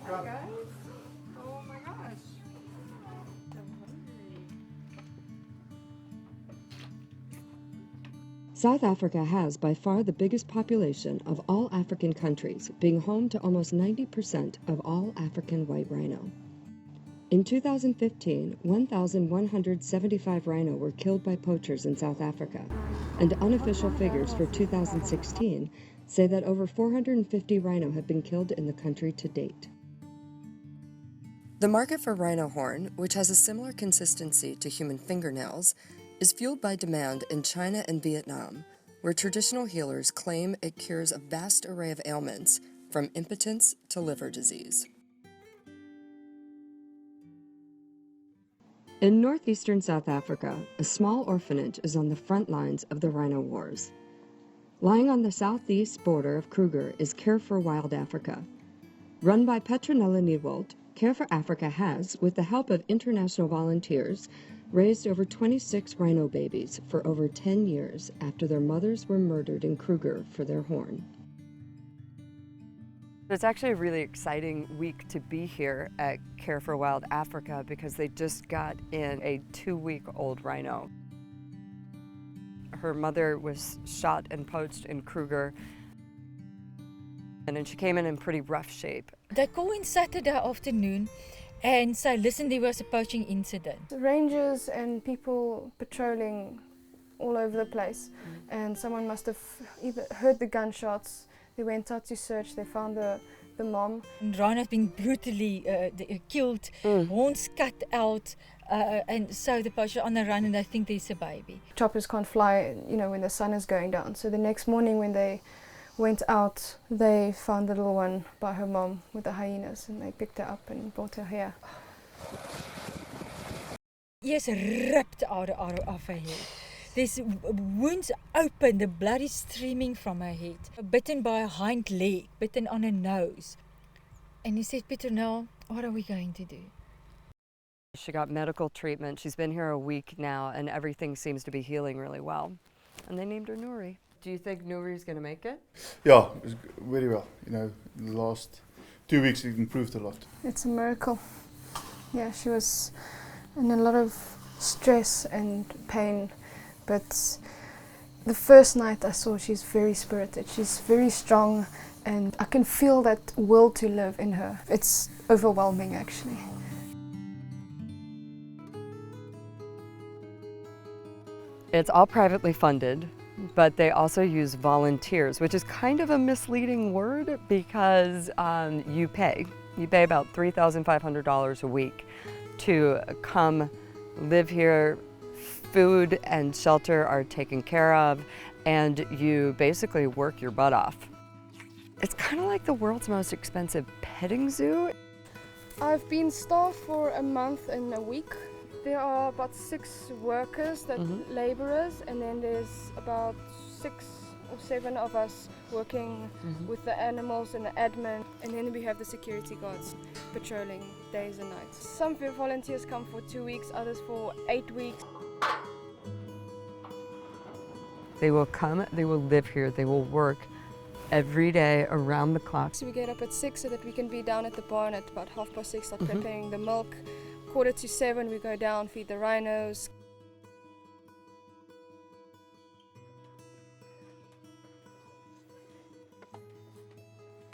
Hi guys. Oh my gosh. I'm hungry. South Africa has by far the biggest population of all African countries, being home to almost 90% of all African white rhino. In 2015, 1,175 rhino were killed by poachers in South Africa, and unofficial figures for 2016 say that over 450 rhino have been killed in the country to date. The market for rhino horn, which has a similar consistency to human fingernails, is fueled by demand in China and Vietnam, where traditional healers claim it cures a vast array of ailments, from impotence to liver disease. In northeastern South Africa, a small orphanage is on the front lines of the rhino wars. Lying on the southeast border of Kruger is Care for Wild Africa. Run by Petronella Nieuwold, Care for Africa has, with the help of international volunteers, raised over 26 rhino babies for over 10 years after their mothers were murdered in Kruger for their horn. It's actually a really exciting week to be here at Care for Wild Africa because they just got in a 2-week-old rhino. Her mother was shot and poached in Kruger, and then she came in pretty rough shape. They called in Saturday afternoon and say, listen, there was a poaching incident. Rangers and people patrolling all over the place, and someone must have either heard the gunshots. They went out to search, they found the mom. And Rhino has been brutally killed, horns cut out, and so the poachers are on the run and they think there's a baby. Choppers can't fly, when the sun is going down. So the next morning when they went out, they found the little one by her mom with the hyenas, and they picked her up and brought her here. Yes, ripped out of her head. There's wounds open, the blood is streaming from her head. Bitten by a hind leg, bitten on her nose. And he said, Petronella, what are we going to do? She got medical treatment. She's been here a week now, and everything seems to be healing really well. And they named her Nuri. Do you think Nuri's going to make it? Yeah, it's very well. The last 2 weeks it improved a lot. It's a miracle. Yeah, she was in a lot of stress and pain. But the first night I saw she's very spirited, she's very strong, and I can feel that will to live in her. It's overwhelming actually. It's all privately funded, but they also use volunteers, which is kind of a misleading word because you pay about $3,500 a week to come live here. Food and shelter are taken care of, and you basically work your butt off. It's kind of like the world's most expensive petting zoo. I've been staffed for a month and a week. There are about 6 workers, laborers, and then there's about 6 or 7 of us working with the animals and the admin, and then we have the security guards patrolling days and nights. Some volunteers come for 2 weeks, others for 8 weeks. They will come, they will live here, they will work every day around the clock. So we get up at 6 so that we can be down at the barn at about 6:30, start preparing the milk. 6:45 we go down, feed the rhinos.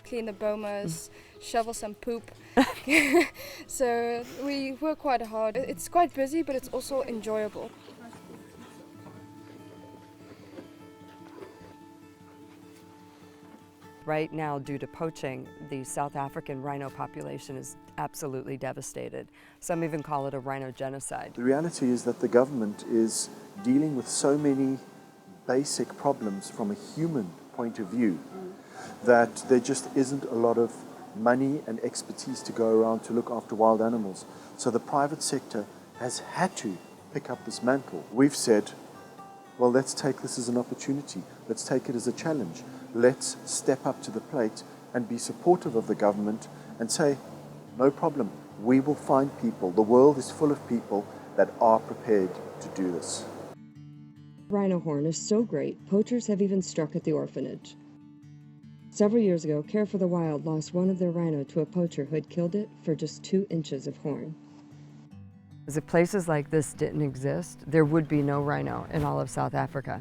Clean the bomas, shovel some poop. So we work quite hard. It's quite busy, but it's also enjoyable. Right now, due to poaching, the South African rhino population is absolutely devastated. Some even call it a rhino genocide. The reality is that the government is dealing with so many basic problems from a human point of view that there just isn't a lot of money and expertise to go around to look after wild animals. So the private sector has had to pick up this mantle. We've said, well, let's take this as an opportunity. Let's take it as a challenge. Let's step up to the plate and be supportive of the government and say, no problem, we will find people. The world is full of people that are prepared to do this. Rhino horn is so great, poachers have even struck at the orphanage. Several years ago, Care for the Wild lost one of their rhino to a poacher who had killed it for just 2 inches of horn. If places like this didn't exist, there would be no rhino in all of South Africa.